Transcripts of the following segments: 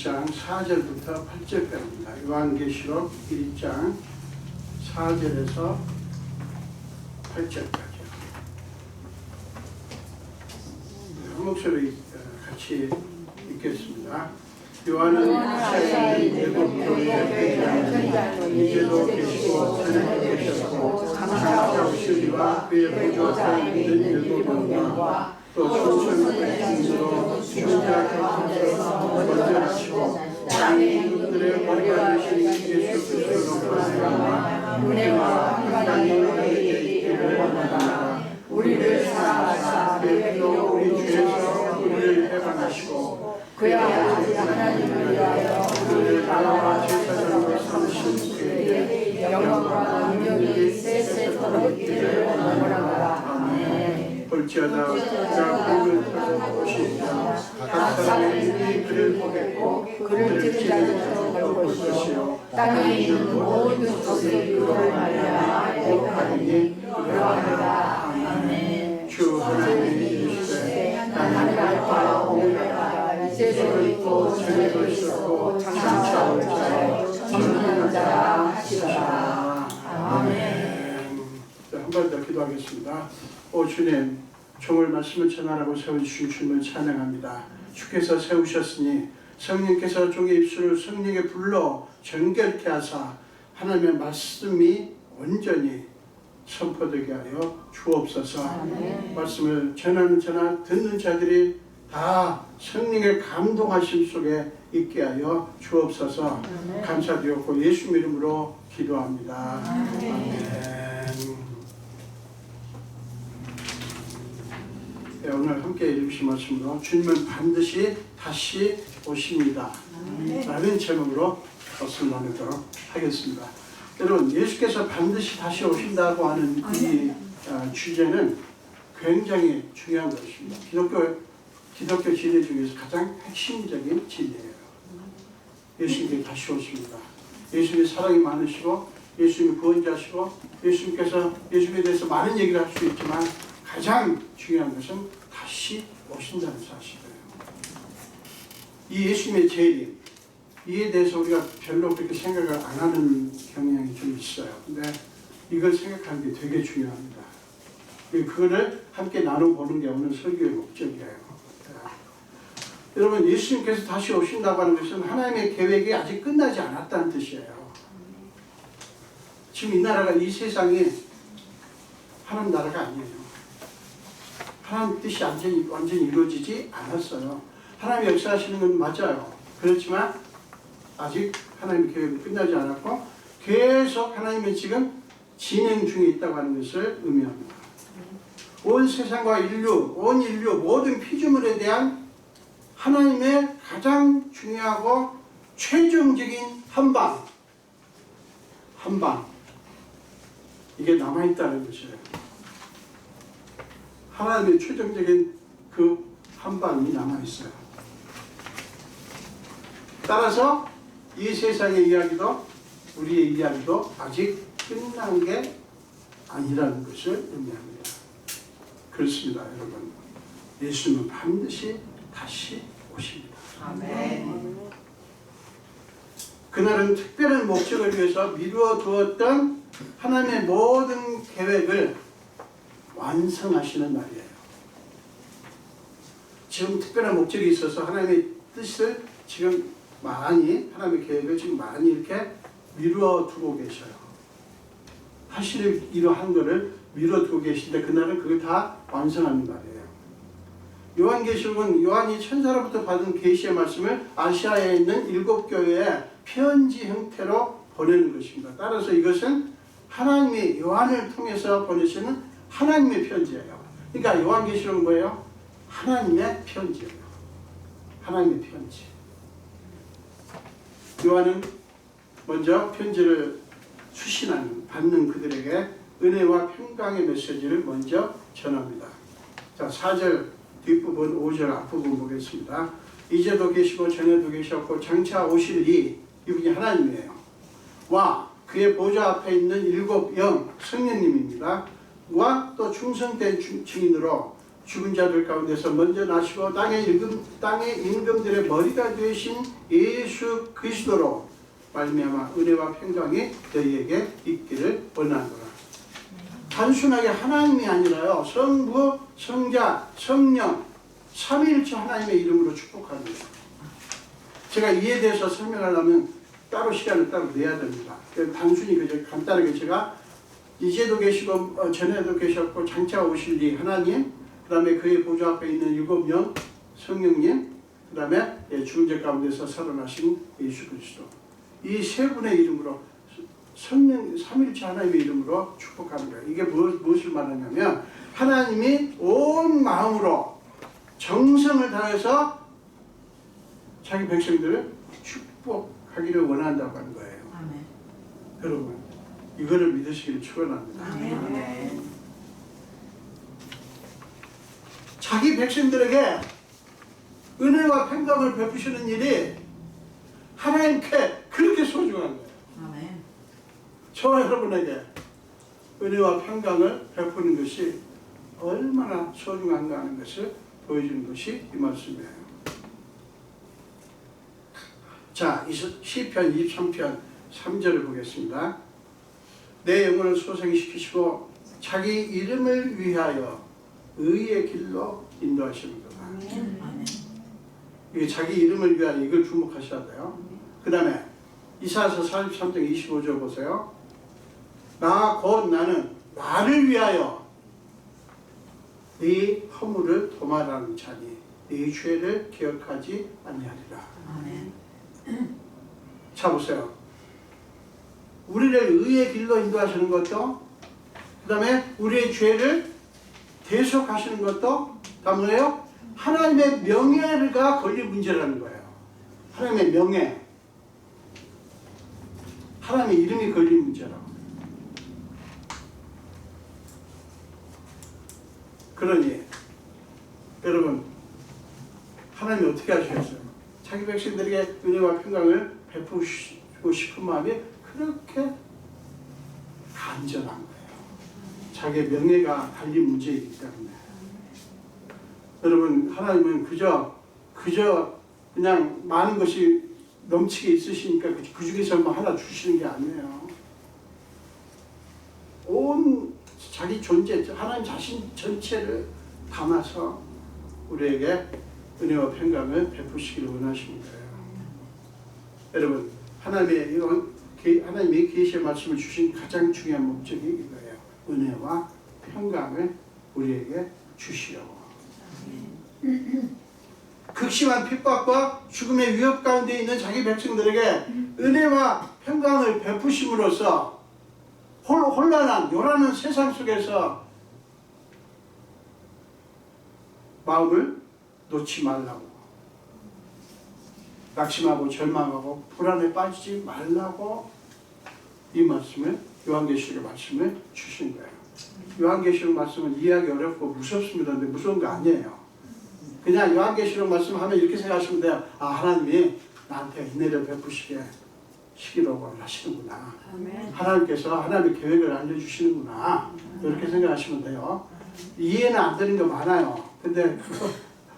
1장 4절부터 8절까지입니다. 요한계시록 1장 4절에서 8절까지요. 한 목소리 같이 읽겠습니다. 요한은 아시아의 일곱 교회에 회장이니 이제도 계시고 전에도 계셨고 장차 오시리와 그의 보좌에 있는 일곱 영과 또 천천의 중으로 주자 가운데서 먼저 하시고 땅의 이들의 머리가 되신 예수 그리스도로 말미암아 은혜와 평강이 너희에게 있기를 원하노라. 우리를 사랑하사 그 피로 우리 주에서 우리를 해방하시고 그의 아버지 하나님을 위하여 우리를 나라와 제사장으로 삼으신 그에게 영광과 능력이 세세토록 있기를 원하노라. 아멘. 볼지어다 그가 꿈을 타고 오시리라. 각 사람이 그를 보겠고 그를 들자로서 걸고 것이요 땅에 있는 모든 것을 그로 말미암아 애곡하리니 그러하리라. 아멘. 주 하나님이 이르시되 나는 알파와 오메가라. 이제도 있고 전에도 있었고 장차 올 자요 전능한 자라 하시라. 아멘. 한 번 더 기도하겠습니다. 오 주님, 종을 말씀을 전하라고 세워주신 주님을 찬양합니다. 주께서 세우셨으니 성령께서 종의 입술을 성령에 불러 정결케 하사 하나님의 말씀이 온전히 선포되게 하여 주옵소서. 아멘. 말씀을 전하는 자나 듣는 자들이 다 성령의 감동하심 속에 있게 하여 주옵소서. 아멘. 감사드렸고 예수 이름으로 기도합니다. 아멘. 아멘. 네, 오늘 함께 읽으신 말씀으로 주님은 반드시 다시 오십니다. 라는 제목으로 말씀 나누도록 하겠습니다. 여러분, 예수께서 반드시 다시 오신다고 하는 이 주제는 굉장히 중요한 것입니다. 기독교 진리 중에서 가장 핵심적인 진리예요. 예수님이 다시 오십니다. 예수님이 사랑이 많으시고 예수님이 구원자시고 예수님에 대해서 많은 얘기를 할 수 있지만 가장 중요한 것은 다시 오신다는 사실이에요. 이 예수님의 재림, 이에 대해서 우리가 별로 그렇게 생각을 안 하는 경향이 좀 있어요. 근데 이걸 생각하는 게 되게 중요합니다. 그거를 함께 나눠보는 게 오늘 설교의 목적이에요. 여러분, 예수님께서 다시 오신다고 하는 것은 하나님의 계획이 아직 끝나지 않았다는 뜻이에요. 지금 이 나라가, 이 세상이 하나님 나라가 아니에요. 하나님 뜻이 완전히 이루어지지 않았어요. 하나님이 역사하시는 건 맞아요. 그렇지만 아직 하나님의 계획이 끝나지 않았고 계속 하나님은 지금 진행 중에 있다고 하는 것을 의미합니다. 온 세상과 온 인류 모든 피조물에 대한 하나님의 가장 중요하고 최종적인 한방 이게 남아있다는 것이에요. 하나님의 최종적인 그 한방이 남아있어요. 따라서 이 세상의 이야기도 우리의 이야기도 아직 끝난 게 아니라는 것을 의미합니다. 그렇습니다, 여러분. 예수님은 반드시 다시 오십니다. 아멘. 그날은 특별한 목적을 위해서 미루어 두었던 하나님의 모든 계획을 완성하시는 날이에요. 지금 특별한 목적이 있어서 하나님의 뜻을 지금 하나님의 계획을 지금 많이 이렇게 미루어 두고 계셔요. 하시기로 한 거를 미루어 두고 계시는데 그날은 그걸 다 완성하는 날이에요. 요한계시록은 요한이 천사로부터 받은 계시의 말씀을 아시아에 있는 7교회에 편지 형태로 보내는 것입니다. 따라서 이것은 하나님이 요한을 통해서 보내시는 하나님의 편지예요. 그러니까 요한계시록은 뭐예요? 하나님의 편지예요. 하나님의 편지. 요한은 먼저 편지를 받는 그들에게 은혜와 평강의 메시지를 먼저 전합니다. 자, 4절 뒷부분, 5절 앞부분 보겠습니다. 이제도 계시고 전에도 계셨고 장차 오실 이분이 하나님이에요. 와 그의 보좌 앞에 있는 7 영 성령님입니다. 와 또 충성된 증인으로 죽은 자들 가운데서 먼저 나시고 땅의 임금들의 머리가 되신 예수 그리스도로 말미암아 은혜와 평강이 너희에게 있기를 원하노라. 단순하게 하나님이 아니라요, 성부, 성자, 성령, 삼위일체 하나님의 이름으로 축복하는 거예요. 제가 이에 대해서 설명하려면 따로 시간을 따로 내야 됩니다. 단순히 그저 간단하게 제가 이제도 계시고 전에도 계셨고 장차 오실 이 하나님, 그 다음에 그의 보좌 앞에 있는 7명 성령님, 그 다음에 죽은 자 가운데서 살아나신 예수 그리스도, 이 세 분의 이름으로 성령 삼위일체 하나님의 이름으로 축복하는 거예요. 이게 무엇을 말하냐면 하나님이 온 마음으로 정성을 다해서 자기 백성들을 축복하기를 원한다고 하는 거예요. 아멘. 여러분, 이거를 믿으시기를 축원합니다. 아멘. 자기 백성들에게 은혜와 평강을 베푸시는 일이 하나님께 그렇게 소중한 거예요. 아멘. 저와 여러분에게 은혜와 평강을 베푸는 것이 얼마나 소중한가 하는 것을 보여주는 것이 이 말씀이에요. 자, 시편 23편 3절을 보겠습니다. 내 영혼을 소생시키시고 자기 이름을 위하여 의의 길로 인도하시는 거다. 아멘. 이게 자기 이름을 위하여, 이걸 주목하셔야 돼요. 그 다음에 이사야서 43장 25절 보세요. 나 곧 나는 나를 위하여 네 허물을 도말하는 자니 네 죄를 기억하지 아니하리라. 아멘. 자 보세요. 우리를 의의 길로 인도하시는 것도, 그 다음에 우리의 죄를 대속하시는 것도 다 뭐예요? 하나님의 명예가 걸린 문제라는 거예요. 하나님의 명예, 하나님의 이름이 걸린 문제라고. 그러니 여러분, 하나님이 어떻게 하시겠어요? 자기 백성들에게 은혜와 평강을 베푸시고 싶은 마음이 그렇게 간절한 거예요. 자기의 명예가 달린 문제이기 때문에. 여러분, 하나님은 그저 그냥 많은 것이 넘치게 있으시니까 그 중에서 뭐 하나 주시는 게 아니에요. 온 자기 존재, 하나님 자신 전체를 담아서 우리에게 은혜와 평강을 베푸시기를 원하시는 거예요. 여러분, 하나님이 계시의 말씀을 주신 가장 중요한 목적이 이거예요. 은혜와 평강을 우리에게 주시려고. 극심한 핍박과 죽음의 위협 가운데 있는 자기 백성들에게 은혜와 평강을 베푸심으로써 혼란한, 요란한 세상 속에서 마음을 놓지 말라고, 낙심하고 절망하고 불안에 빠지지 말라고 이 말씀을, 요한계시록 말씀을 주신 거예요. 요한계시록 말씀은 이해하기 어렵고 무섭습니다. 근데 무서운 거 아니에요. 그냥 요한계시록 말씀하면 이렇게 생각하시면 돼요. 아, 하나님이 나한테 은혜를 베푸시게 시기로 하시는구나. 하나님께서 하나님의 계획을 알려주시는구나. 이렇게 생각하시면 돼요. 이해는 안 되는 거 많아요. 근데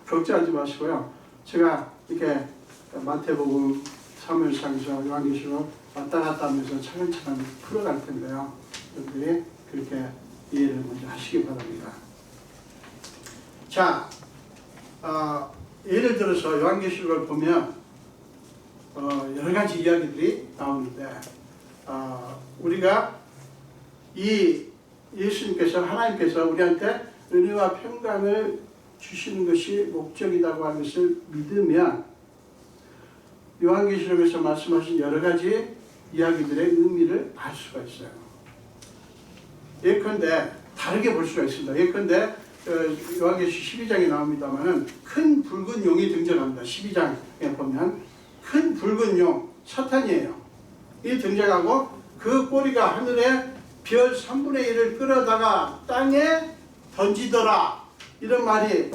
걱정하지 마시고요. 제가 이렇게 마태복음, 사무엘상에서 요한계시록 왔다 갔다 하면서 차근차근 풀어갈 텐데요. 여러분들이 그렇게 이해를 먼저 하시기 바랍니다. 자, 예를 들어서 요한계시록을 보면 여러 가지 이야기들이 나오는데, 우리가 이 예수님께서, 하나님께서 우리한테 은혜와 평강을 주시는 것이 목적이라고 하는 것을 믿으면 요한계시록에서 말씀하신 여러 가지 이야기들의 의미를 알 수가 있어요. 예컨대 다르게 볼 수가 있습니다. 예컨대 요한계시록 12장에 나옵니다만 큰 붉은 용이 등장합니다. 12장에 보면 큰 붉은 용, 사탄이에요. 이 등장하고 그 꼬리가 하늘에 별 3분의 1을 끌어다가 땅에 던지더라. 이런 말이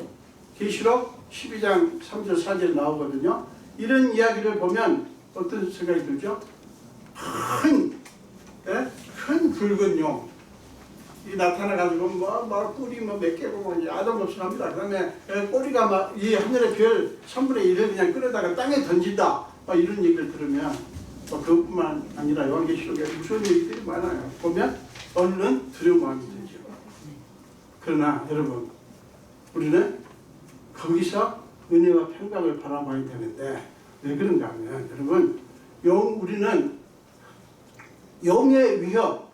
계시록 12장 3절 4절 나오거든요. 이런 이야기를 보면 어떤 생각이 들죠? 큰 붉은 용. 나타나가지고 뭐 뿔이 뭐 몇 개고 아담없이합니다. 그다음에 꼬리가 막 이 하늘의 별 3분의 1을 그냥 끌어다가 땅에 던진다. 막 이런 얘기를 들으면 그것뿐만 아니라 요한계시록에 무서운 얘기들이 많아요. 보면 얼른 두려운 마음이 들죠. 그러나 여러분, 우리는 거기서 은혜와 평강을 바라봐야 되는데 왜 그런가 하면 여러분, 우리는 영의 위협,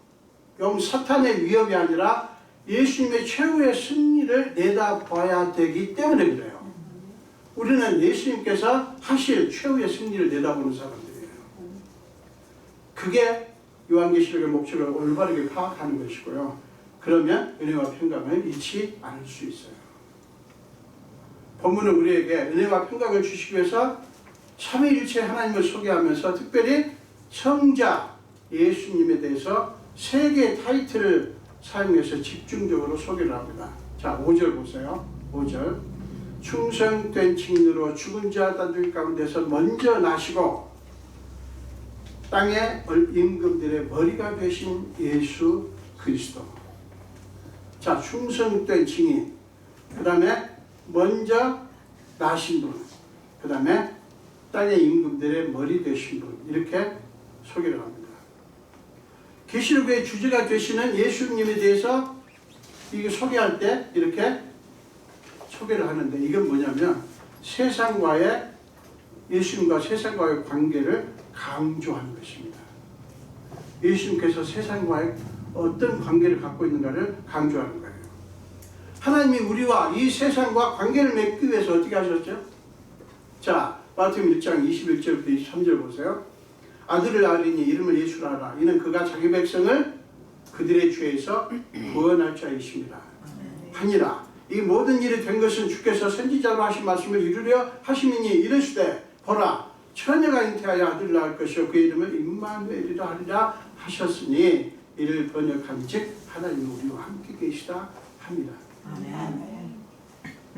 사탄의 위협이 아니라 예수님의 최후의 승리를 내다봐야 되기 때문에 그래요. 우리는 예수님께서 하실 최후의 승리를 내다보는 사람들이에요. 그게 요한계시록의 목적을 올바르게 파악하는 것이고요. 그러면 은혜와 평강을 잃지 않을 수 있어요. 본문은 우리에게 은혜와 평강을 주시기 위해서 삼위일체 하나님을 소개하면서 특별히 성자 예수님에 대해서 3개의 타이틀을 사용해서 집중적으로 소개를 합니다. 자, 5절 보세요. 5절. 충성된 증인으로 죽은 자들 가운데서 먼저 나시고 땅의 임금들의 머리가 되신 예수 그리스도. 자, 충성된 증인, 그 다음에 먼저 나신 분, 그 다음에 땅의 임금들의 머리 되신 분, 이렇게 소개를 합니다. 계시록의 주제가 되시는 예수님에 대해서 이거 소개할 때 이렇게 소개를 하는데, 이건 뭐냐면 예수님과 세상과의 관계를 강조하는 것입니다. 예수님께서 세상과의 어떤 관계를 갖고 있는가를 강조하는 거예요. 하나님이 우리와 이 세상과 관계를 맺기 위해서 어떻게 하셨죠? 자, 마태복음 1장 21절부터 23절 보세요. 아들을 낳으리니 이름을 예수라 하라. 이는 그가 자기 백성을 그들의 죄에서 구원할 자이십니다. 하니라. 이 모든 일이 된 것은 주께서 선지자로 하신 말씀을 이루려 하심이니 이르시되 보라, 처녀가 잉태하여 아들을 낳을 것이요 그 이름을 임마누엘이라 하리라 하셨으니 이를 번역한즉 하나님 우리와 함께 계시다 합니다.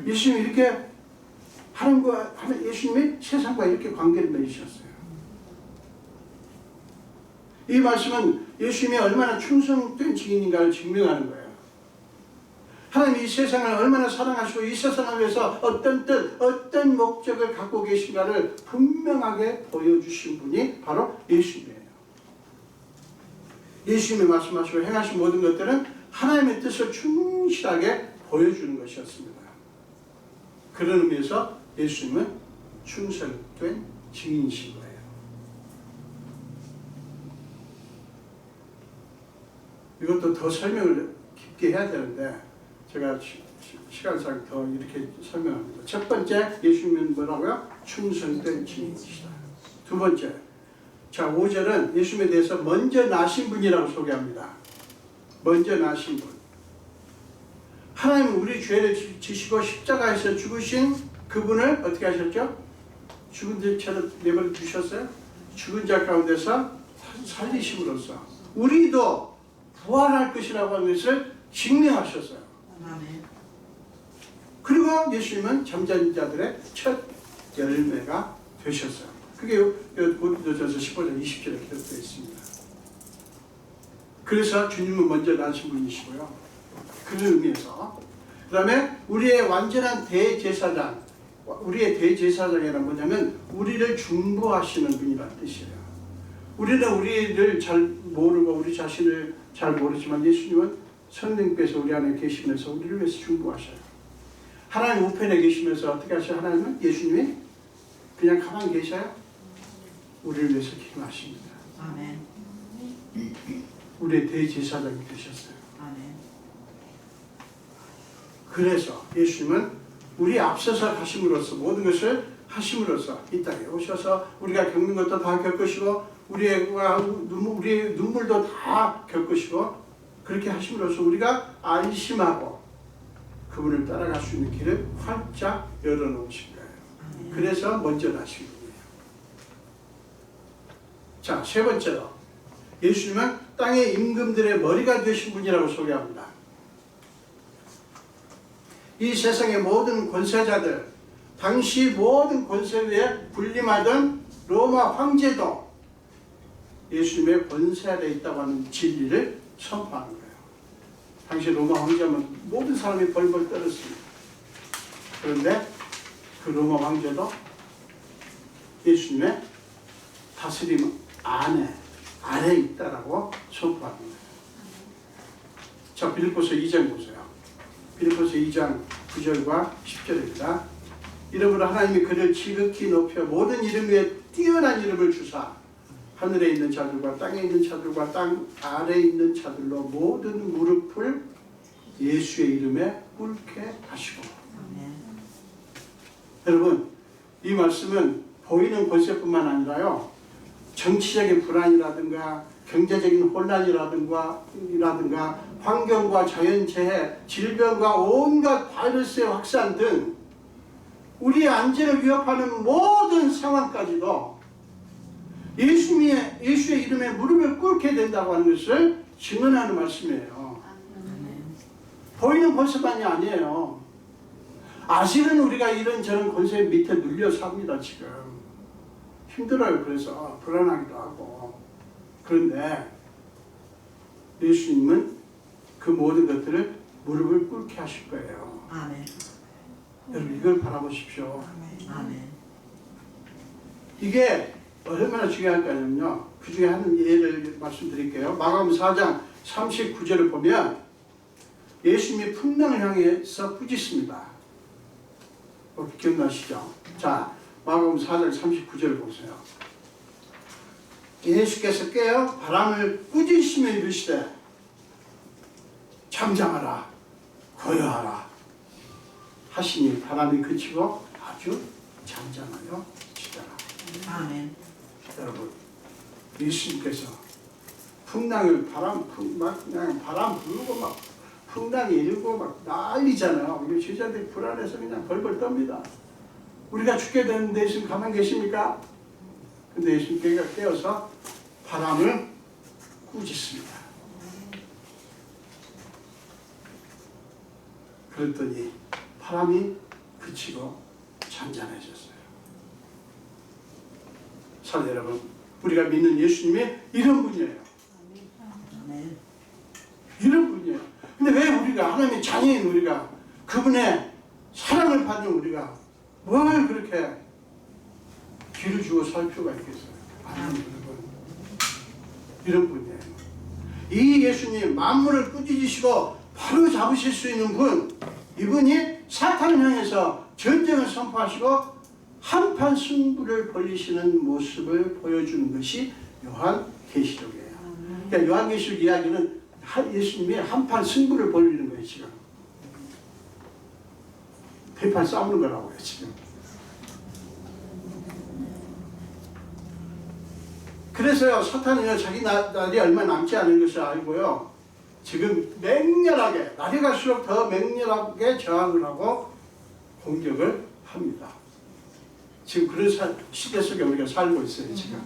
예수님이 이렇게 예수님이 세상과 이렇게 관계를 맺으셨어요. 이 말씀은 예수님이 얼마나 충성된 증인인가를 증명하는 거예요. 하나님이 이 세상을 얼마나 사랑하시고 이 세상을 위해서 어떤 뜻, 어떤 목적을 갖고 계신가를 분명하게 보여주신 분이 바로 예수님이에요. 예수님이 말씀하시고 행하신 모든 것들은 하나님의 뜻을 충실하게 보여주는 것이었습니다. 그런 의미에서 예수님은 충성된 증인이신 거예요. 이것도 더 설명을 깊게 해야 되는데 제가 시간상 더 이렇게 설명합니다. 첫 번째, 예수님은 뭐라고요? 충성된 증인이시다. 두 번째, 자 5절은 예수님에 대해서 먼저 나신 분이라고 소개합니다. 먼저 나신 분. 하나님은 우리 죄를 지시고 십자가에서 죽으신 그분을 어떻게 하셨죠? 죽은 자를 내버려 두셨어요? 죽은 자 가운데서 살리심으로써 우리도 부활할 것이라고 하는 것을 증명하셨어요. 그리고 예수님은 잠자는 자들의 첫 열매가 되셨어요. 그게 고린도전서 15장 20절에 기록되어 있습니다. 그래서 주님은 먼저 나신 분이시고요. 그런 의미에서 그 다음에 우리의 완전한 대제사장, 우리의 대제사장이란 뭐냐면 우리를 중보하시는 분이라는 뜻이에요. 우리는 우리를 잘 모르고 우리 자신을 잘 모르지만 예수님은 성령께서 우리 안에 계시면서 우리를 위해서 중보하셔요. 하나님 우편에 계시면서 어떻게 하셔요? 하나님은 예수님이 그냥 가만히 계셔요? 우리를 위해서 기도하십니다. 아멘. 우리의 대제사장이 되셨어요. 아멘. 그래서 예수님은 우리 앞서서 가심으로써 모든 것을 하심으로써 이 땅에 오셔서 우리가 겪는 것도 다 겪으시고 우리의 눈물도 다 겪으시고 그렇게 하심으로써 우리가 안심하고 그분을 따라갈 수 있는 길을 활짝 열어놓으신 거예요. 그래서 먼저 나신 분이에요. 자, 세 번째로 예수님은 땅의 임금들의 머리가 되신 분이라고 소개합니다. 이 세상의 모든 권세자들, 당시 모든 권세 위에 군림하던 로마 황제도 예수님의 권세 아래 있다고 하는 진리를 선포하는 거예요. 당시 로마 황제면 모든 사람이 벌벌 떨었습니다. 그런데 그 로마 황제도 예수님의 다스림 아래에 있다라고 선포합니다. 자, 빌립보서 2장 보세요. 빌립보서 2장 9절과 10절입니다. 이러므로 하나님이 그를 지극히 높여 모든 이름 위에 뛰어난 이름을 주사 하늘에 있는 자들과 땅에 있는 자들과 땅 아래에 있는 자들로 모든 무릎을 예수의 이름에 꿇게 하시고. 아멘. 여러분, 이 말씀은 보이는 권세뿐만 아니라요, 정치적인 불안이라든가 경제적인 혼란이라든가 환경과 자연재해, 질병과 온갖 바이러스의 확산 등 우리의 안전을 위협하는 모든 상황까지도 예수의 이름에 무릎을 꿇게 된다고 하는 것을 증언하는 말씀이에요. 보이는 권세만이 아니에요. 아직은 우리가 이런저런 권세 밑에 눌려 삽니다. 지금 힘들어요. 그래서 불안하기도 하고. 그런데 예수님은 그 모든 것들을 무릎을 꿇게 하실 거예요. 아멘. 여러분, 이걸 바라보십시오. 아멘. 이게 얼마나 중요할까요? 그 중에 한 예를 말씀드릴게요. 마가복음 4장 39절을 보면 예수님이 풍랑을 향해서 꾸짖습니다. 기억나시죠? 자, 마가복음 4장 39절을 보세요. 예수께서 깨어 바람을 꾸짖으시며 이르시되 잠잠하라 고요하라 하시니 바람이 그치고 아주 잠잠하여 지더라. 아멘. 여러분, 예수님께서 풍랑을 그냥 바람 불고 막 풍랑이 일고 막 난리잖아요. 우리 제자들이 불안해서 그냥 벌벌 떱니다. 우리가 죽게 되는데 예수님 가만히 계십니까? 근데 예수님께서 깨어서 바람을 꾸짖습니다. 그랬더니 바람이 그치고 잔잔해졌어요. 사도 여러분, 우리가 믿는 예수님이 이런 분이에요. 아멘. 이런 분이에요. 근데 왜 우리가, 하나님의 자녀인 우리가, 그분의 사랑을 받는 우리가 뭘 그렇게 귀를 주고 살 필요가 있겠어요? 아니면 이런 분이에요. 이 예수님, 만물을 꾸짖으시고 바로 잡으실 수 있는 분, 이분이 사탄을 향해서 전쟁을 선포하시고 한판 승부를 벌이시는 모습을 보여주는 것이 요한계시록이에요. 그러니까 요한계시록 이야기는 예수님이 한판 승부를 벌이는 거예요. 지금 대판 싸우는 거라고요. 지금. 그래서요, 사탄이요, 자기 날이 얼마 남지 않은 것을 알고요, 지금 맹렬하게, 날이 갈수록 더 맹렬하게 저항을 하고 공격을 합니다. 지금 그런 시대 속에 우리가 살고 있어요. 지금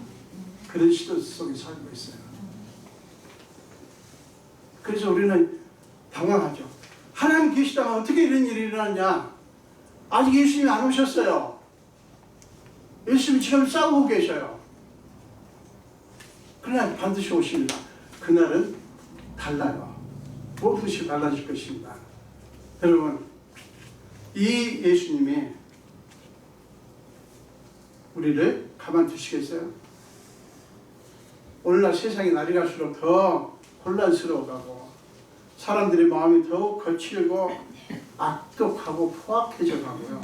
그런 시대 속에 살고 있어요. 그래서 우리는 당황하죠. 하나님 계시다면 어떻게 이런 일이 일어났냐? 아직 예수님이 안 오셨어요. 예수님이 지금 싸우고 계셔요. 그러나 반드시 오십니다. 그날은 달라요. 무엇이 달라질 것입니다. 여러분, 이 예수님이 우리를 가만두시겠어요? 오늘날 세상이 날이 갈수록 더 혼란스러워가고 사람들의 마음이 더욱 거칠고 악독하고 포악해져 가고요,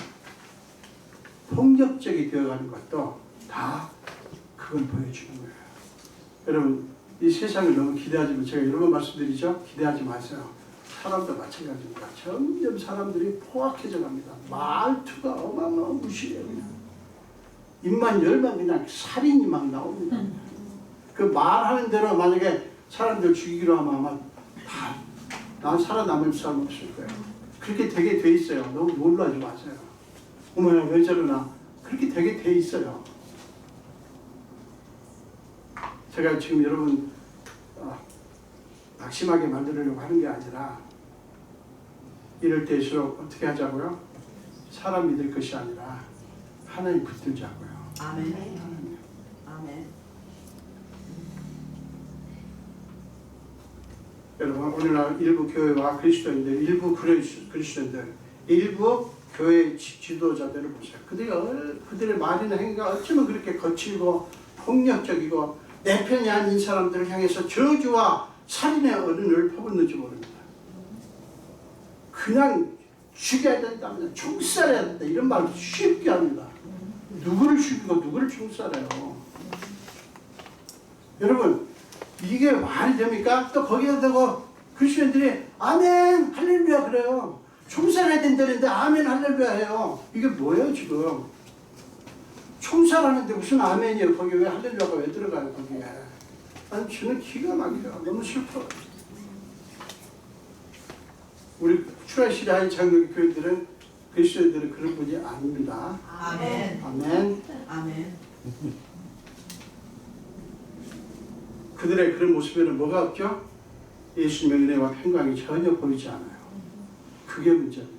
폭력적이 되어가는 것도 다 그걸 보여주는 거예요. 여러분, 이 세상을 너무 기대하지 마. 제가 여러 번 말씀드리죠. 기대하지 마세요. 사람도 마찬가지입니다. 점점 사람들이 포악해져 갑니다. 말투가 어마어마무시해요. 그냥 입만 열면 그냥 살인이 막 나옵니다. 그 말하는 대로 만약에 사람들 죽이기로 하면 아마 다 난 살아남을 사람 없을 거예요. 그렇게 되게 돼 있어요. 너무 놀라지 마세요. 어머야 왜 저러나. 그렇게 되게 돼 있어요. 제가 지금 여러분 낙심하게 만들려고 하는 게 아니라, 이럴 때일수록 어떻게 하자고요? 사람 믿을 것이 아니라 하나님 붙들자고요. 아멘. 아멘. 여러분 오늘날 일부 교회와 그리스도인들, 일부 그리스도인들, 일부 교회 지도자들을 보세요. 그들의 말이나 행위가 어쩌면 그렇게 거칠고 폭력적이고 내 편이 아닌 사람들을 향해서 저주와 살인의 어른을 퍼붓는지 모릅니다. 그냥 죽여야 된다면 총살해야 된다 이런 말을 쉽게 합니다. 누구를 죽이고 누구를 총살해요. 여러분 이게 말이 됩니까? 또 거기에 대고 그리스도인들이 아멘 할렐루야 그래요. 총살해야 된다는데 아멘 할렐루야 해요. 이게 뭐예요 지금? 총살하는데 무슨 아멘이에요? 거기 왜 할렐루야가 왜 들어가요 거기에? 아니 저는 기가 막혀요. 너무 슬퍼요. 우리 출애시라의 장로교 교회들은 그리스도인들은 그런 분이 아닙니다. 아멘. 아멘. 아멘. 그들의 그런 모습에는 뭐가 없죠? 예수님의 은혜와 평강이 전혀 보이지 않아요. 그게 문제입니다.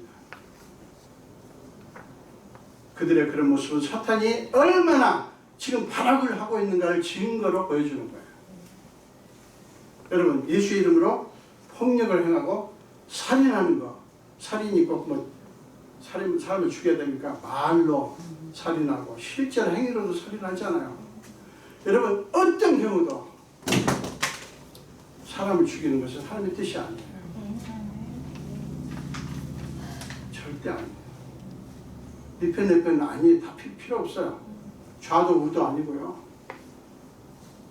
그들의 그런 모습은 사탄이 얼마나 지금 발악을 하고 있는가를 증거로 보여주는 거예요. 여러분 예수 이름으로 폭력을 행하고 살인하는 거, 살인이 꼭 뭐 사람을 죽여야 됩니까? 말로 살인하고 실제로 행위로도 살인하잖아요. 여러분 어떤 경우도 사람을 죽이는 것은 하나님의 뜻이 아니에요. 절대 아니에요. 네 편 내 편 아니 다 필요 없어요. 좌도 우도 아니고요.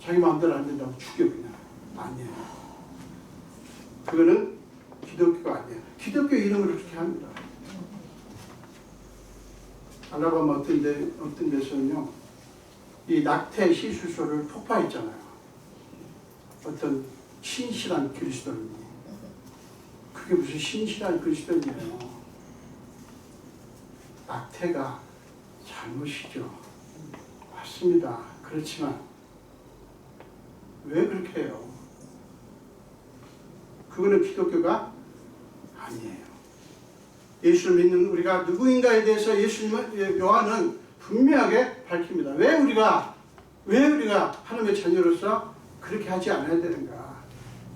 자기 마음대로 안 된다고 죽여 그냥. 아니에요. 그거는 기독교가 아니에요. 기독교 이름으로 그렇게 합니다. 알라바마 어떤 데서는요, 이 낙태 시술소를 폭파했잖아요. 어떤 신실한 그리스도인이. 그게 무슨 신실한 그리스도인이에요. 낙태가 잘못이죠. 맞습니다. 그렇지만 왜 그렇게 해요? 그거는 기독교가 아니에요. 예수를 믿는 우리가 누구인가에 대해서 예수님은 요한은 분명하게 밝힙니다. 왜 우리가 하나님의 자녀로서 그렇게 하지 않아야 되는가?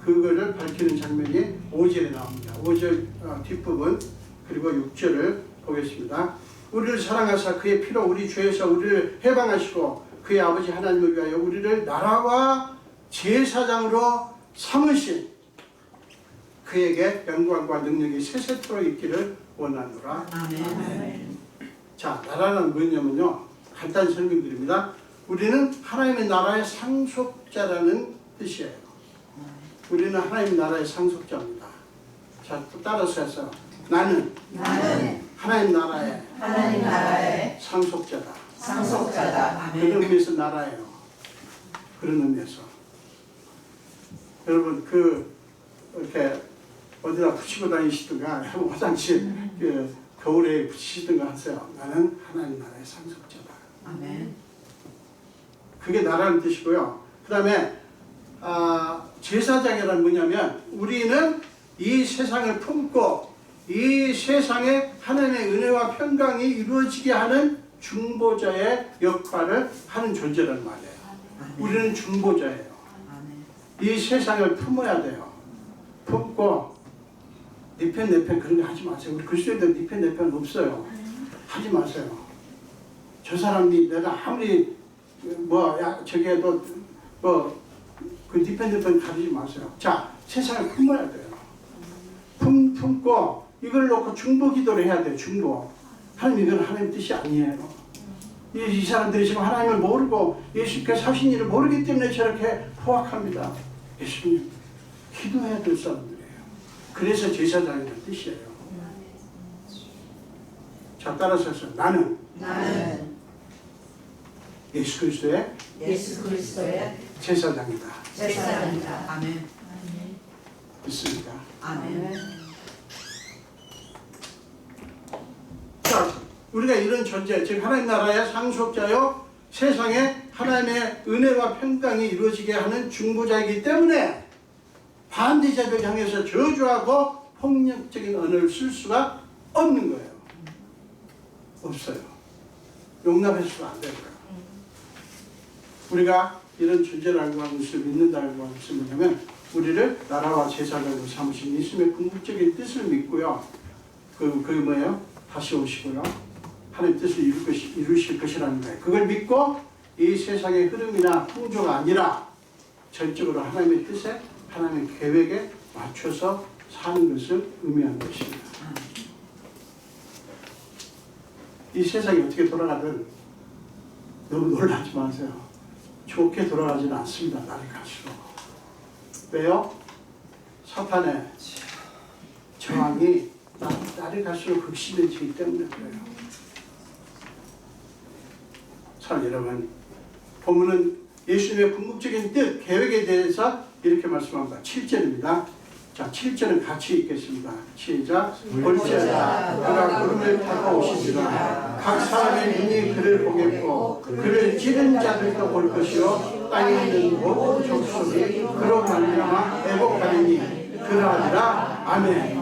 그거를 밝히는 장면이 5절에 나옵니다. 5절 뒷부분 그리고 6절을 보겠습니다. 우리를 사랑하사 그의 피로 우리 죄에서 우리를 해방하시고 그의 아버지 하나님을 위하여 우리를 나라와 제사장으로 삼으신 그에게 영광과 능력이 세세토록 있기를 원하노라. 아멘. 자, 나라는 뭐냐면요, 간단히 설명드립니다. 우리는 하나님의 나라의 상속자라는 뜻이에요. 우리는 하나님의 나라의 상속자입니다. 자, 또 따라서 해서 나는 하나님 나라의 상속자다. 상속자다. 그런 의미에서 나라예요. 그런 의미에서. 여러분 이렇게 어디다 붙이고 다니시든가 화장실 겨울에 붙이시든가 하세요. 나는 하나님 나라의 상속자다. 아멘. 그게 나라는 뜻이고요. 그 다음에 제사장이란 뭐냐면 우리는 이 세상을 품고 이 세상에 하나님의 은혜와 평강이 이루어지게 하는 중보자의 역할을 하는 존재란 말이에요. 우리는 중보자예요. 이 세상을 품어야 돼요. 품고 네 편 내 편 그런 거 하지 마세요. 우리 그리스도인들 네 편 내 편 없어요. 하지 마세요. 저 사람이 내가 아무리 저기에도 그 네 편 내 편 가리지 마세요. 자, 세상을 품어야 돼요. 품고 이걸 놓고 중보 기도를 해야 돼요. 중보. 하나님 이건 하나님 뜻이 아니에요. 이 사람들이 지금 하나님을 모르고 예수께서 하신 일을 모르기 때문에 저렇게 포악합니다. 예수님 기도해야 될 사람들이에요. 그래서 제사장이라는 뜻이에요. 자, 따라서 나는 예수 그리스도의 제사장이다. 아멘. 믿습니까? 아멘. 자, 우리가 이런 존재, 즉 하나님 나라의 상속자요, 세상에 하나님의 은혜와 평강이 이루어지게 하는 중보자이기 때문에 반대자들 향해서 저주하고 폭력적인 언어를 쓸 수가 없는 거예요. 없어요. 용납해서는 안 되고요. 우리가 이런 존재를 알고 하는 것을 믿는다고 하는 것은 뭐냐면 우리를 나라와 제사장으로 삼으신 예수님의 궁극적인 뜻을 믿고요. 그게 뭐예요? 다시 오시고요. 하나님 뜻을 이루실 것이라는 거예요. 그걸 믿고 이 세상의 흐름이나 풍조가 아니라 전적으로 하나님의 뜻에, 하나님의 계획에 맞춰서 사는 것을 의미하는 것입니다. 이 세상이 어떻게 돌아가든 너무 놀라지 마세요. 좋게 돌아가지는 않습니다. 날이 갈수록. 왜요? 사탄의 저항이 날이 갈수록 극심해지기 때문에 그래요. 참 여러분, 본문은 예수님의 궁극적인 뜻, 계획에 대해서 이렇게 말씀합니다. 7절입니다. 자, 7절은 같이 읽겠습니다. 시작. 볼지어다 그가 구름을 타고 오시리라. 각 사람의 눈이 그를 보겠고 그를 찌른 자들도 볼 것이요 땅에 있는 모든 족속이 그로 말미암아 애곡하리니 그러하리라. 아멘.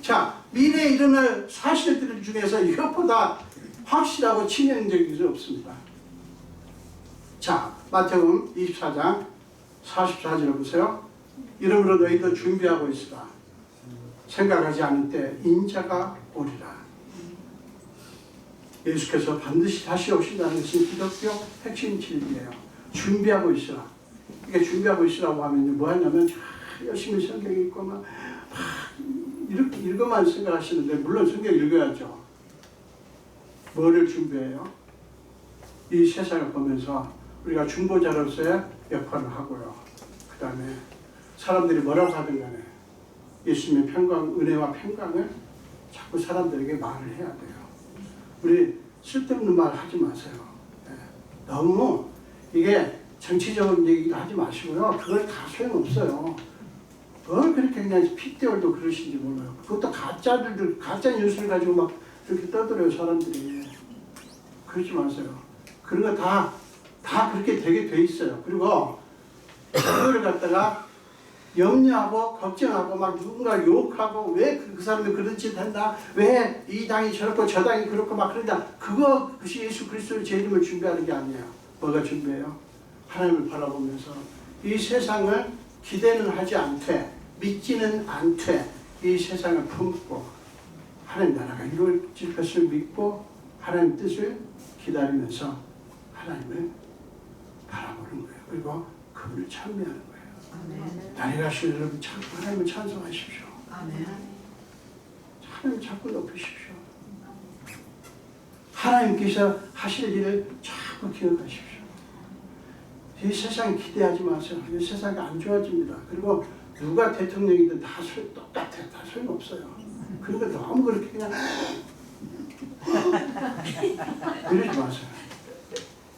자, 미래에 일어날 사실들 중에서 이것보다 확실하고 치명적인 것이 없습니다. 자, 마태복음 24장 44절을 보세요. 이러므로 너희도 준비하고 있으라. 생각하지 않을 때 인자가 오리라. 예수께서 반드시 다시 오신다는 것이 기독교 핵심 진리예요. 준비하고 있으라. 이게 준비하고 있으라고 하면 뭐 하냐면 열심히 성경 읽고 막 이렇게 읽어만 생각하시는데, 물론 성경 읽어야죠. 뭐를 준비해요? 이 세상을 보면서 우리가 중보자로서의 역할을 하고요. 그 다음에 사람들이 뭐라고 하든 간에 예수님의 평강, 은혜와 평강을 자꾸 사람들에게 말을 해야 돼요. 우리 쓸데없는 말 하지 마세요. 너무 이게 정치적인 얘기도 하지 마시고요. 그걸 다 소용없어요. 뭘 그렇게 그냥 핏대얼도 그러신지 몰라요. 그것도 가짜들도, 가짜 뉴스를 가지고 막 이렇게 떠들어요, 사람들이. 그러지 마세요. 그런 거 다 그렇게 되게 돼 있어요. 그리고 그거를 갖다가 염려하고 걱정하고 막 누군가 욕하고 왜 그 사람이 그런 짓 한다, 왜 이 당이 저렇고 저 당이 그렇고 막 그런다, 그것이 예수 그리스도의 제 이름을 준비하는 게 아니에요. 뭐가 준비해요? 하나님을 바라보면서 이 세상을 기대는 하지 않되, 믿지는 않되 이 세상을 품고 하나님 나라가 이루어질 것을 믿고 하나님 뜻을 기다리면서 하나님을 바라보는 거예요. 그리고 그분을 찬미하는 거예요. 아멘. 날이 가시는 여러분, 하나님을 찬송하십시오. 아멘. 하나님을 자꾸 높이십시오. 하나님께서 하실 일을 자꾸 기억하십시오. 이 세상 기대하지 마세요. 이 세상이 안 좋아집니다. 그리고 누가 대통령이든 다 똑같아요. 다 소용없어요. 그리고 너무 그렇게 그냥 이러지 마세요.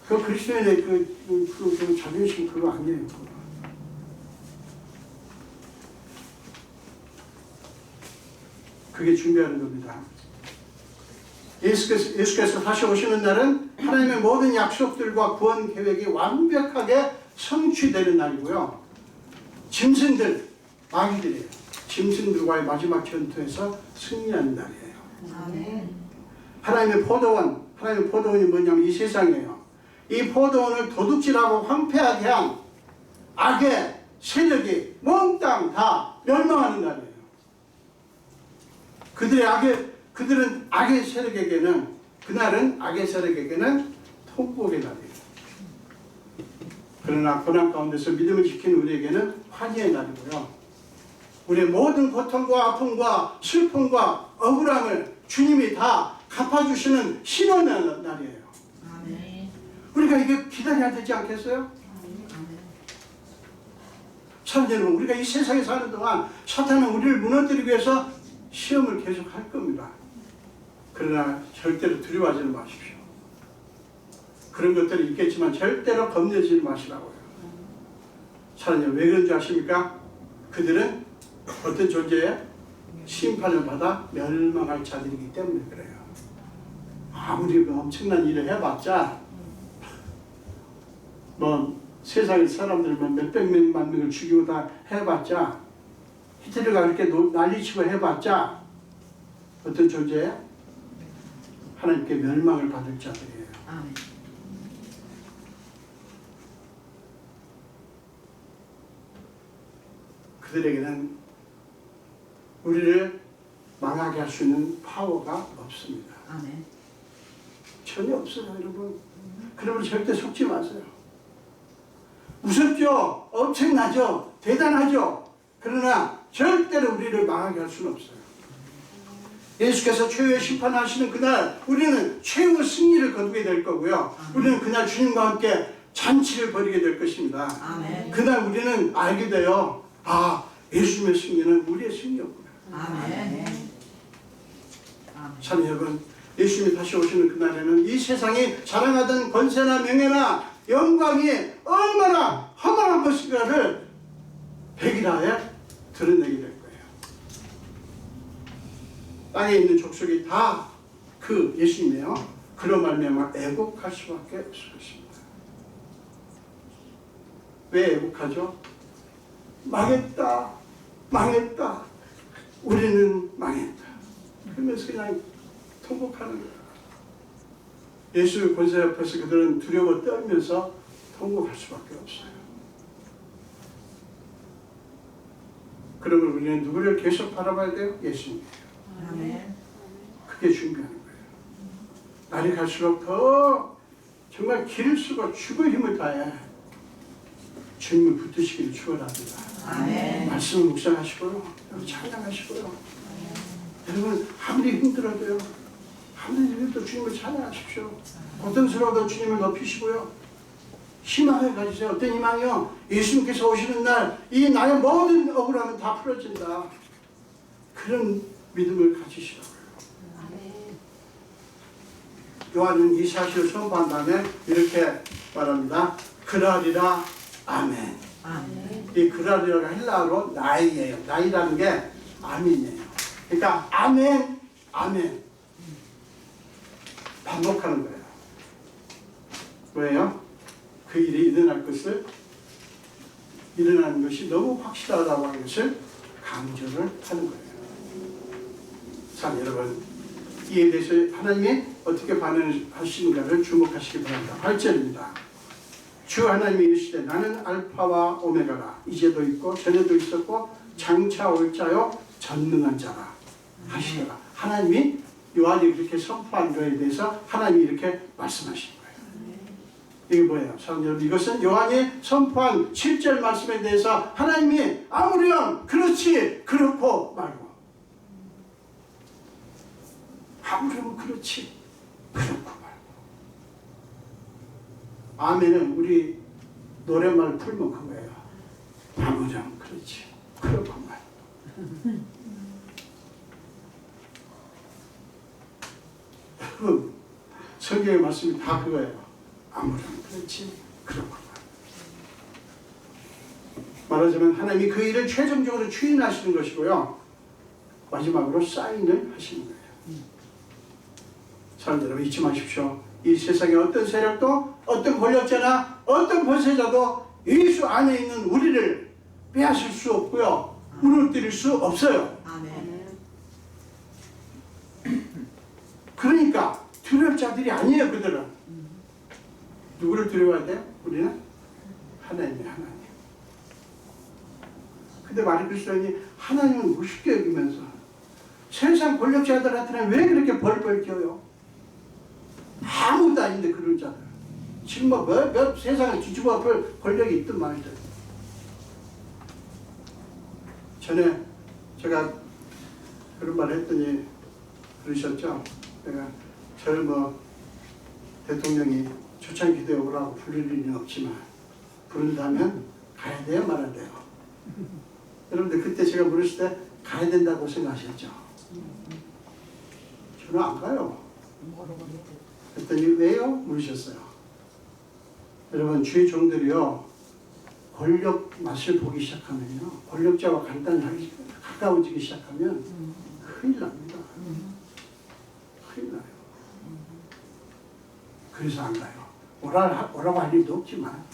그 그리스도인의 그 자존심 그거 아니에요. 그게 준비하는 겁니다. 예수께서 다시 오시는 날은 하나님의 모든 약속들과 구원 계획이 완벽하게 성취되는 날이고요. 짐승들, 마귀들이에요. 짐승들과의 마지막 전투에서 승리하는 날이에요. 아멘. 하나님의 포도원이 뭐냐면 이 세상이에요. 이 포도원을 도둑질하고 황폐하게 한 악의 세력이 몽땅 다 멸망하는 날이에요. 그들은 악의 세력에게는, 그날은 악의 세력에게는 통곡의 날이에요. 그러나 고난 가운데서 믿음을 지키는 우리에게는 환희의 날이고요. 우리의 모든 고통과 아픔과 슬픔과 억울함을 주님이 다 갚아주시는 신원의 날이에요. 아멘. 우리가 이게 기다려야 되지 않겠어요? 아멘. 사랑하는 여러분, 우리가 이 세상에 사는 동안 사탄은 우리를 무너뜨리기 위해서 시험을 계속 할 겁니다. 그러나 절대로 두려워하지는 마십시오. 그런 것들이 있겠지만 절대로 겁내지 마시라고요. 사랑하는 여러분, 왜 그런 줄 아십니까? 그들은 어떤 존재에 심판을 받아 멸망할 자들이기 때문에 그래요. 아무리 엄청난 일을 해봤자 뭐 세상의 사람들만 몇백 명만 명을 죽이고 다 해봤자, 히틀러가 그렇게 난리치고 해봤자 어떤 존재예요? 하나님께 멸망을 받을 자들이에요. 아멘. 그들에게는 우리를 망하게 할 수 있는 파워가 없습니다. 아멘. 전혀 없어요, 여러분. 그러면 절대 속지 마세요. 무섭죠? 엄청나죠? 대단하죠? 그러나 절대로 우리를 망하게 할 수는 없어요. 예수께서 최후의 심판하시는 그날 우리는 최후 승리를 거두게 될 거고요. 우리는 그날 주님과 함께 잔치를 벌이게 될 것입니다. 아멘. 그날 우리는 알게 돼요. 아, 예수님의 승리는 우리의 승리였구나. 아멘. 참 여러분, 예수님이 다시 오시는 그날에는 이 세상이 자랑하던 권세나 명예나 영광이 얼마나 허망한 것인가를 백일하에 드러내게 될 거예요. 땅에 있는 족속이 다 그 예수님이에요. 그로 말미암아 애곡할 수밖에 없을 것입니다. 왜 애곡하죠? 망했다, 망했다, 우리는 망했다. 그러면서 그냥 통곡하는 거예요. 예수의 권세 앞에서 그들은 두려워 떨면서 통곡할 수밖에 없어요. 그러면 우리는 누구를 계속 바라봐야 돼요? 예수님이에요. 아멘. 그게 중요한 거예요. 날이 갈수록 더 정말 길을 쓰고 죽을 힘을 다해 주님을 붙드시기를 축원합니다. 아멘. 말씀을 묵상하시고요, 찬양하시고요. 여러분 아무리 힘들어도요, 아무리 힘들어도 주님을 찬양하십시오. 고통스러워도 주님을 높이시고요. 희망을 가지세요. 어떤 희망이요? 예수님께서 오시는 날 이 나의 모든 억울함은 다 풀어진다. 그런 믿음을 가지시라고요. 요한은 이 사실을 선포한 다음에 이렇게 말합니다. 그러리라. 아멘. 아멘. 이 그러리라가 헬라어로 나이예요. 나이라는 게 아멘이에요. 그러니까 아멘, 아멘 반복하는 거예요. 왜요? 그 일이 일어날 것을, 일어나는 것이 너무 확실하다고 하는 것을 강조를 하는 거예요. 참 여러분, 이에 대해서 하나님이 어떻게 반응하시는가를 주목하시기 바랍니다. 8절입니다. 주 하나님이 이르시되 나는 알파와 오메가라. 이제도 있고 전에도 있었고 장차 올 자요 전능한 자라 하시더라. 하나님이 요한이 그렇게 선포한 것에 대해서 하나님이 이렇게 말씀하시는 거예요. 이게 뭐예요? 사랑하는 여러분, 이것은 요한이 선포한 7절 말씀에 대해서 하나님이 아무렴 그렇지 그렇고 말고, 아무렴 그렇지 그렇고 말고. 아멘은 우리 노랫말 풀면 그거예요. 아무렴 그렇지 그렇고 말고. 여러분 성경의 말씀이 다 그거예요. 아무렴 그렇지 그렇고 말하자면 하나님이 그 일을 최종적으로 추인하시는 것이고요, 마지막으로 사인을 하시는 거예요. 사람들 여러분 잊지 마십시오. 이 세상의 어떤 세력도 어떤 권력자나 어떤 권세자도 예수 안에 있는 우리를 빼앗을 수 없고요, 무너뜨릴 수 없어요. 아멘. 그러니까 두려울 자들이 아니에요. 그들은 누구를 두려워야 돼요? 우리는 하나님이에요. 하나님. 근데 마리 그리스도인이 하나님을 무섭게 여기면서 세상 권력자들한테는 왜 그렇게 벌벌 껴요? 아무도 아닌데 그런 자들. 지금 몇 세상을 뒤집어 볼 권력이 있든 말든. 전에 제가 그런 말 했더니 그러셨죠? 내가 저를 대통령이 초창기도에 오라고 부를 일은 없지만 부른다면 가야 돼요? 말아야 돼요? 여러분들 그때 제가 물었을 때 가야 된다고 생각하셨죠? 저는 안 가요. 그랬더니 왜요? 물으셨어요. 여러분 주의 종들이요, 권력 맛을 보기 시작하면요, 권력자와 간단히 가까워지기 시작하면 큰일 납니다. 큰일 나요. 그래서 안 가요. 오라고 할 일도 없지만.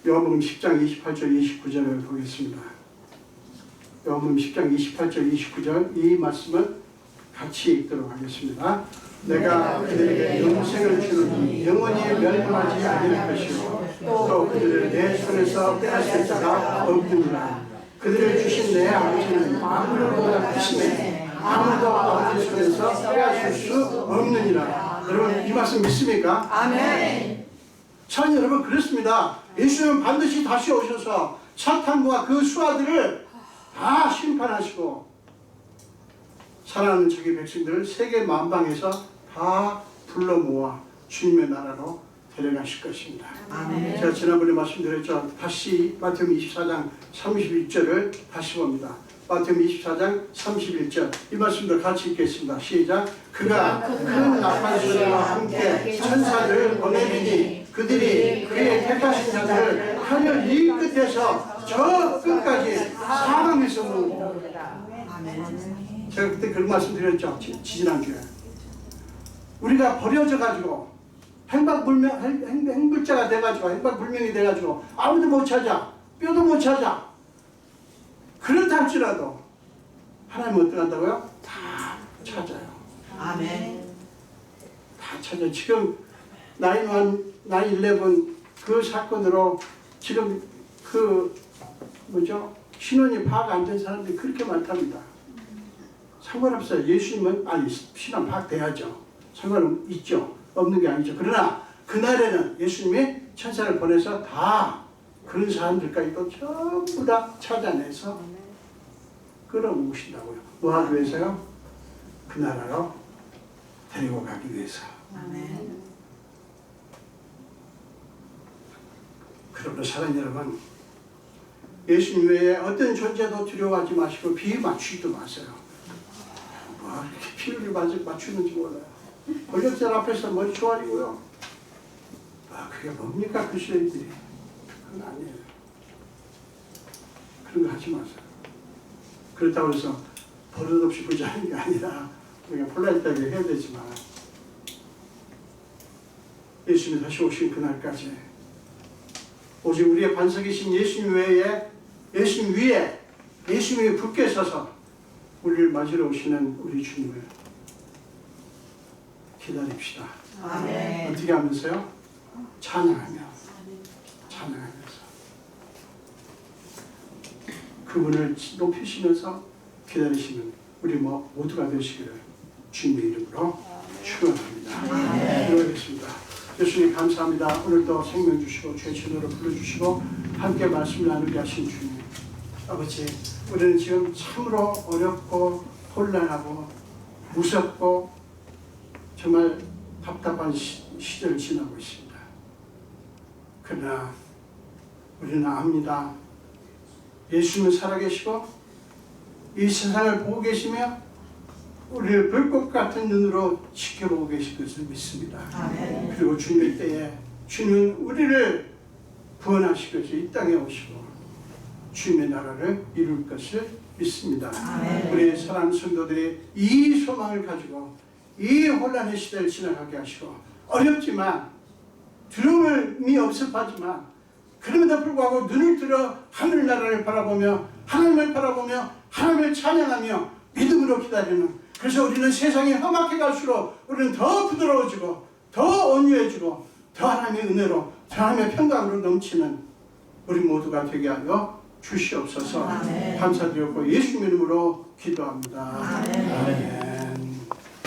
요한복음 10장 28절 29절을 보겠습니다. 요한복음 10장 28절 29절 이 말씀을 같이 읽도록 하겠습니다. 내가 그들에게 영생을 주노니 영원히 멸망하지 않을 것이요 또 그들을 내 손에서 빼앗을 자가 없느니라. 그들을 주신 내 아버지는 만물보다 크시네. 아무도 아버지 손에서 빼앗을 수 없느니라. 여러분 이 말씀 믿습니까? 아멘. 참 여러분 그렇습니다. 예수님은 반드시 다시 오셔서 사탄과 그 수하들을 다 심판하시고 사랑하는 자기 백성들을 세계 만방에서 다 불러 모아 주님의 나라로 데려가실 것입니다. 아멘. 제가 지난번에 말씀드렸죠. 다시 마태복음 24장 31절을 다시 봅니다. 마태복음 24장 31절 이 말씀도 같이 읽겠습니다. 시작. 그가 큰 나팔 소리와 함께 천사를 보내리니 그들이 그의 택하신 자들을 하늘 이 끝에서 저 끝까지 사방에서 모으리라. 아멘. 제가 그때 그런 말씀 드렸죠. 지난주에 우리가 버려져 가지고 행불자가 돼가지고 행방불명이 돼가지고 아무도 못 찾아 뼈도 못 찾아 그렇다 할지라도 하나님은 어떻게 한다고요? 다 찾아요. 아멘. 다 찾아요. 지금 9/11 그 사건으로 지금 그 뭐죠? 신원이 파악 안 된 사람들이 그렇게 많답니다. 상관없어요. 예수님은 아니 신원 파악돼야죠. 상관은 있죠. 없는 게 아니죠. 그러나 그날에는 예수님이 천사를 보내서 다 그런 사람들까지도 전부 다 찾아내서 끌어모으신다고요. 뭐 하기 위해서요? 그 나라로 데리고 가기 위해서. 아멘. 그러므로 사랑하는 여러분, 예수님 외에 어떤 존재도 두려워하지 마시고 비유 맞추지도 마세요. 뭐 이렇게 비유를 맞추는지 몰라요. 권력자 앞에서 머리 조아리고요. 그게 뭡니까 그 시대들이. 그건 아니에요. 그런 거 하지 마세요. 그렇다고 해서 버릇없이 부자하는 게 아니라 우리가 폴라리하게 해야 되지만 예수님이 다시 오신 그날까지 오직 우리의 반석이신 예수님 외에 예수님 위에 예수님이 굳게 서서 우리를 맞으러 오시는 우리 주님을 기다립시다. 아멘. 어떻게 하면서요? 찬양하면서 그분을 높이시면서 기다리시는 우리 모두가 되시기를 주님의 이름으로 축원합니다. 기도하겠습니다. 예수님 감사합니다. 오늘도 생명 주시고 죄 진노로 불러주시고 함께 말씀을 나누게 하신 주님 아버지, 우리는 지금 참으로 어렵고 혼란하고 무섭고 정말 답답한 시절을 지나고 있습니다. 그러나 우리는 압니다. 예수님은 살아계시고 이 세상을 보고 계시며 우리를 불꽃 같은 눈으로 지켜보고 계실 것을 믿습니다. 아멘. 그리고 주님의 때에 주님은 우리를 구원하실 것을 이 땅에 오시고 주님의 나라를 이룰 것을 믿습니다. 아멘. 우리 사랑하는 성도들이 이 소망을 가지고 이 혼란의 시대를 지나가게 하시고 어렵지만 두려움이 없습하지만 그럼에도 불구하고 눈을 들어 하늘나라를 바라보며 하나님을 바라보며 하나님을 찬양하며 믿음으로 기다리는, 그래서 우리는 세상이 험악해 갈수록 우리는 더 부드러워지고 더 온유해지고 더 하나님의 은혜로 더 하나님의 평강으로 넘치는 우리 모두가 되게 하여 주시옵소서. 아멘. 감사드렸고 예수 이름으로 기도합니다. 아멘. 아멘.